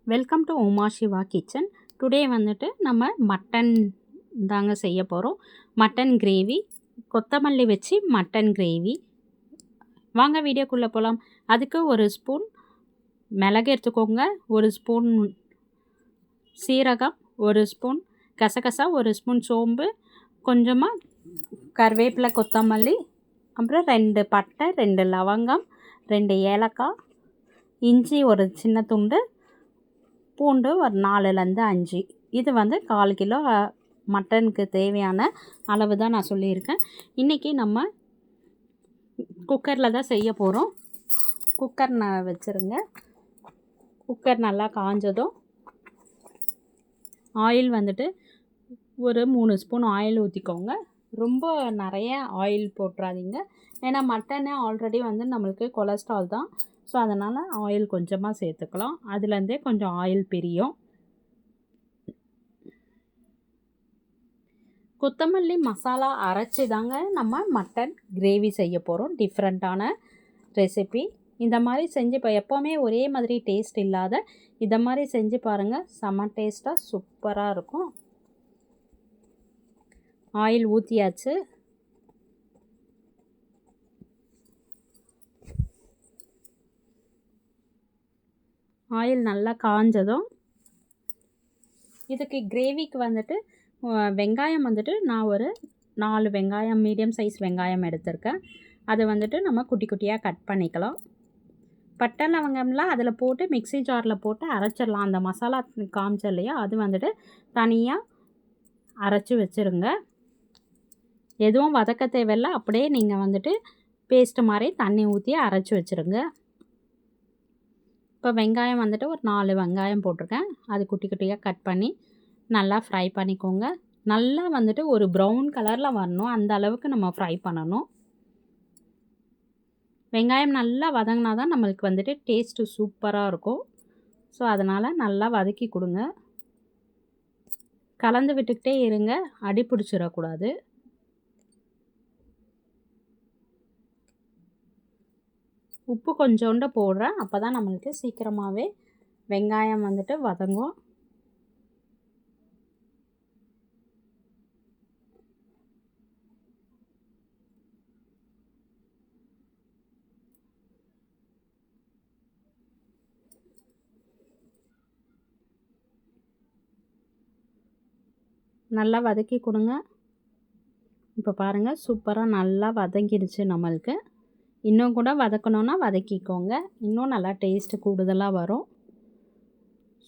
Welcome to Uma Siva kitchen. Today வந்துட்டு நம்ம mutton தாங்க செய்ய போகிறோம். மட்டன் கிரேவி, கொத்தமல்லி வச்சு மட்டன் கிரேவி. வாங்க வீடியோக்குள்ளே போகலாம். அதுக்கு ஒரு ஸ்பூன் மிளகு எடுத்துக்கோங்க, ஒரு ஸ்பூன் சீரகம், ஒரு ஸ்பூன் கசகசா, ஒரு ஸ்பூன் சோம்பு, கொஞ்சமாக கருவேப்பிலை, கொத்தமல்லி, அப்புறம் 2 பட்டை, 2 லவங்கம், 2 ஏலக்காய், இஞ்சி ஒரு சின்ன துண்டு, பூண்டு ஒரு 4லேருந்து 5. இது வந்து 1/4 கிலோ மட்டனுக்கு தேவையான அளவு தான் நான் சொல்லியிருக்கேன். இன்றைக்கி நம்ம குக்கரில் தான் செய்ய போகிறோம். குக்கர் நான் வச்சுருங்க. குக்கர் நல்லா காஞ்சதும் ஆயில் வந்துட்டு ஒரு 3 ஸ்பூன் ஆயில் ஊற்றிக்கோங்க. ரொம்ப நிறைய ஆயில் போட்டுறாதீங்க, ஏன்னா மட்டனே ஆல்ரெடி வந்து நம்மளுக்கு கொலஸ்ட்ரால் தான். ஸோ அதனால் ஆயில் கொஞ்சமாக சேர்த்துக்கலாம். அதுலேருந்தே கொஞ்சம் ஆயில் பிரியும். கொத்தமல்லி மசாலா அரைச்சி தாங்க நம்ம மட்டன் கிரேவி செய்ய போகிறோம். டிஃப்ரெண்ட்டான ரெசிபி. இந்த மாதிரி செஞ்சு இப்போ எப்போவுமே ஒரே மாதிரி டேஸ்ட் இல்லாத இதை மாதிரி செஞ்சு பாருங்கள். செம்ம டேஸ்ட்டாக சூப்பராக இருக்கும். ஆயில் ஊற்றியாச்சு. ஆயில் நல்லா காஞ்சதும் இதுக்கு கிரேவிக்கு வந்துட்டு வெங்காயம் வந்துட்டு நான் ஒரு 4 வெங்காயம், மீடியம் சைஸ் வெங்காயம் எடுத்திருக்கேன். அதை வந்துட்டு நம்ம குட்டி குட்டியாக கட் பண்ணிக்கலாம். பட்டை லவங்கம்லாம் அதில் போட்டு மிக்ஸி ஜாரில் போட்டு அரைச்சிடலாம். அந்த மசாலா காமிச்ச இல்லையா, அது வந்துட்டு தனியாக அரைச்சி வச்சுருங்க. எதுவும் வதக்க தேவையில்லை, அப்படியே நீங்கள் வந்துட்டு பேஸ்ட்டு மாதிரி தண்ணி ஊற்றி அரைச்சி வச்சுருங்க. இப்போ வெங்காயம் வந்துட்டு ஒரு 4 வெங்காயம் போட்டிருக்கேன். அது குட்டி குட்டியாக கட் பண்ணி நல்லா ஃப்ரை பண்ணிக்கோங்க. நல்லா வந்துட்டு ஒரு ப்ரௌன் கலரில் வரணும், அந்த அளவுக்கு நம்ம ஃப்ரை பண்ணணும். வெங்காயம் நல்லா வதங்கினா தான் நம்மளுக்கு வந்துட்டு டேஸ்ட்டு சூப்பராக இருக்கும். ஸோ அதனால் நல்லா வதக்கி கொடுங்க. கலந்து விட்டுக்கிட்டே இருங்க, அடி பிடிச்சிடக்கூடாது. உப்பு கொஞ்சோண்டு போடுறேன், அப்போ தான் நம்மளுக்கு சீக்கிரமாகவே வெங்காயம் வந்துட்டு வதங்கும். நல்லா வதக்கி கொடுங்க. இப்போ பாருங்கள், சூப்பராக நல்லா வதங்கிடுச்சு நம்மளுக்கு. இன்னும் கூட வதக்கணுன்னா வதக்கிக்கோங்க, இன்னும் நல்லா டேஸ்ட்டு கூடுதலாக வரும்.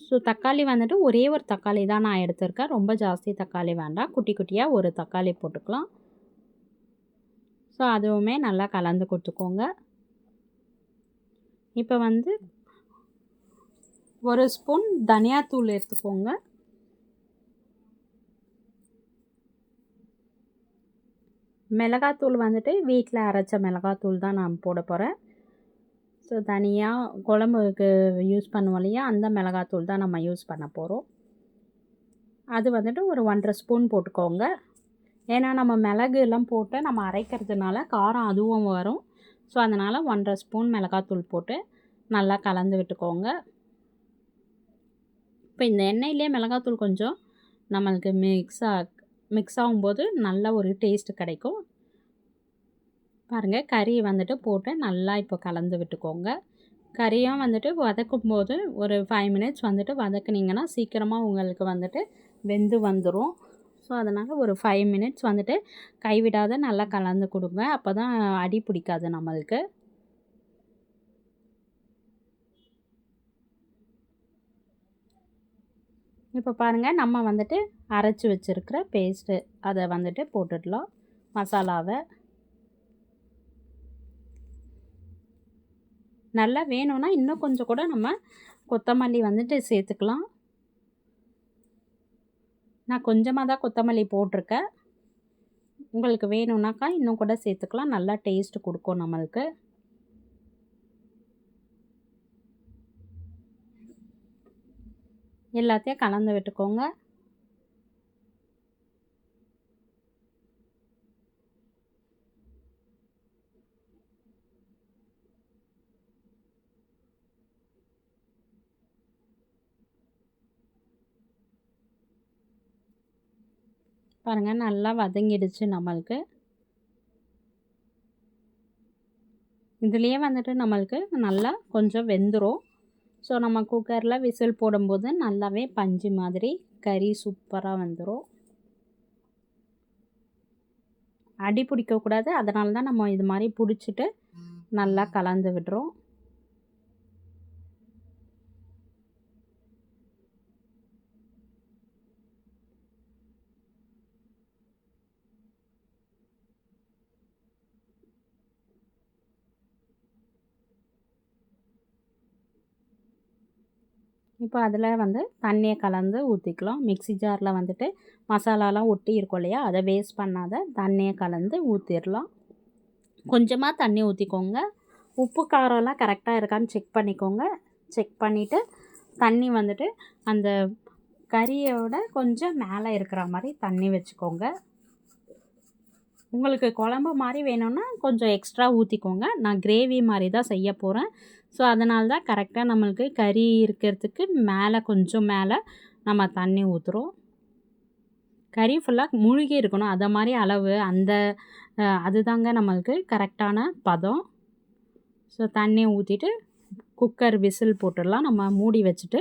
ஸோ தக்காளி வந்துட்டு ஒரே ஒரு தக்காளி தான் நான் எடுத்திருக்கேன். ரொம்ப ஜாஸ்தி தக்காளி வேண்டாம், குட்டி குட்டியாக ஒரு தக்காளி போட்டுக்கலாம். ஸோ அதுவுமே நல்லா கலந்து கொடுத்துக்கோங்க. இப்போ வந்து ஒரு ஸ்பூன் தனியாத்தூள் எடுத்துக்கோங்க. மிளகாத்தூள் வந்துட்டு வீட்டில் அரைச்ச மிளகாத்தூள் தான் நான் போட போகிறேன். ஸோ தனியாக குழம்புக்கு யூஸ் பண்ணுவோம் இல்லையா, அந்த மிளகாத்தூள் தான் நம்ம யூஸ் பண்ண போகிறோம். அது வந்துட்டு ஒரு 1½ ஸ்பூன் போட்டுக்கோங்க. ஏன்னா நம்ம மிளகு எல்லாம் போட்டு நம்ம அரைக்கிறதுனால காரம் அதுவும் வரும். ஸோ அதனால் 1½ ஸ்பூன் மிளகாத்தூள் போட்டு நல்லா கலந்து விட்டுக்கோங்க. இப்போ இந்த எண்ணெயிலே மிளகாத்தூள் கொஞ்சம் நம்மளுக்கு மிக்ஸ் ஆகும்போது நல்ல ஒரு டேஸ்ட்டு கிடைக்கும். பாருங்கள், கறி வந்துட்டு போட்டு நல்லா இப்போ கலந்து விட்டுக்கோங்க. கறியும் வந்துட்டு வதக்கும்போது ஒரு 5 மினிட்ஸ் வந்துட்டு வதக்குனிங்கன்னா சீக்கிரமாக உங்களுக்கு வந்துட்டு வெந்து வந்துடும். ஸோ அதனால் ஒரு 5 மினிட்ஸ் வந்துட்டு கைவிடாத நல்லா கலந்து கொடுங்க, அப்போ தான் அடி பிடிக்காது நம்மளுக்கு. இப்போ பாருங்கள், நம்ம வந்துட்டு அரைச்சி வச்சுருக்கிற பேஸ்ட்டு அதை வந்துட்டு போட்டுடலாம், மசாலாவை. நல்லா வேணும்னா இன்னும் கொஞ்சம் கூட நம்ம கொத்தமல்லி வந்துட்டு சேர்த்துக்கலாம். நான் கொஞ்சமாக தான் கொத்தமல்லி போட்டிருக்கேன். உங்களுக்கு வேணும்னாக்கா இன்னும் கூட சேர்த்துக்கலாம், நல்லா டேஸ்ட்டு கொடுக்கும் நம்மளுக்கு. எல்லாத்தையும் கலந்து விட்டுக்கோங்க. பாருங்கள் நல்லா வதங்கிடுச்சு நம்மளுக்கு. இதுலேயே வந்துட்டு நம்மளுக்கு நல்லா கொஞ்சம் வெந்துடும். ஸோ நம்ம குக்கரில் விசில் போடும்போது நல்லாவே பஞ்சு மாதிரி கறி சூப்பராக வந்துடும். அடி பிடிக்கக்கூடாது, அதனால தான் நம்ம இது மாதிரி பிடிச்சிட்டு நல்லா கலந்து விடுறோம். இப்போ அதில் வந்து தண்ணியை கலந்து ஊற்றிக்கலாம். மிக்ஸி ஜாரில் வந்துட்டு மசாலாலாம் ஒட்டி இருக்கும் இல்லையா, அதை வேஸ்ட் பண்ணாத தண்ணியை கலந்து ஊற்றிடலாம். கொஞ்சமாக தண்ணி ஊற்றிக்கோங்க. உப்பு காரம்லாம் கரெக்டாக இருக்கான்னு செக் பண்ணிக்கோங்க. செக் பண்ணிவிட்டு தண்ணி வந்துட்டு அந்த கறியோட கொஞ்சம் மேலே இருக்கிற மாதிரி தண்ணி வச்சுக்கோங்க. உங்களுக்கு குழம்பு மாதிரி வேணும்னா கொஞ்சம் எக்ஸ்ட்ரா ஊற்றிக்கோங்க. நான் கிரேவி மாதிரி தான் செய்ய போகிறேன். ஸோ அதனால தான் கரெக்டாக நம்மளுக்கு கறி இருக்கிறதுக்கு மேலே கொஞ்சம் மேலே நம்ம தண்ணி ஊற்றுறோம். கறி ஃபுல்லாக மூழ்கி இருக்கணும், அதை மாதிரி அளவு அந்த அதுதாங்க நம்மளுக்கு கரெக்டான பதம். ஸோ தண்ணி ஊற்றிட்டு குக்கர் விசில் போட்டுடலாம். நம்ம மூடி வச்சுட்டு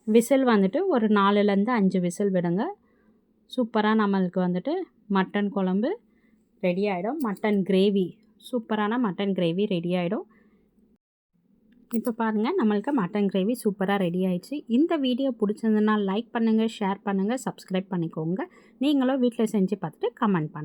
விசில் வந்துட்டு ஒரு 4லேருந்து 5 விசில் விடுங்க. சூப்பராக நம்மளுக்கு வந்துட்டு மட்டன் குழம்பு ரெடி ஆகிடும். மட்டன் கிரேவி, சூப்பரான மட்டன் கிரேவி ரெடி ஆகிடும். இப்போ பாருங்கள் நம்மளுக்கு மட்டன் கிரேவி சூப்பராக ரெடி ஆயிடுச்சு. இந்த வீடியோ பிடிச்சிருந்ததுன்னா லைக் பண்ணுங்கள், ஷேர் பண்ணுங்கள், சப்ஸ்கிரைப் பண்ணிக்கோங்க. நீங்களும் வீட்டில் செஞ்சு பார்த்துட்டு கமெண்ட் பண்ணுங்கள்.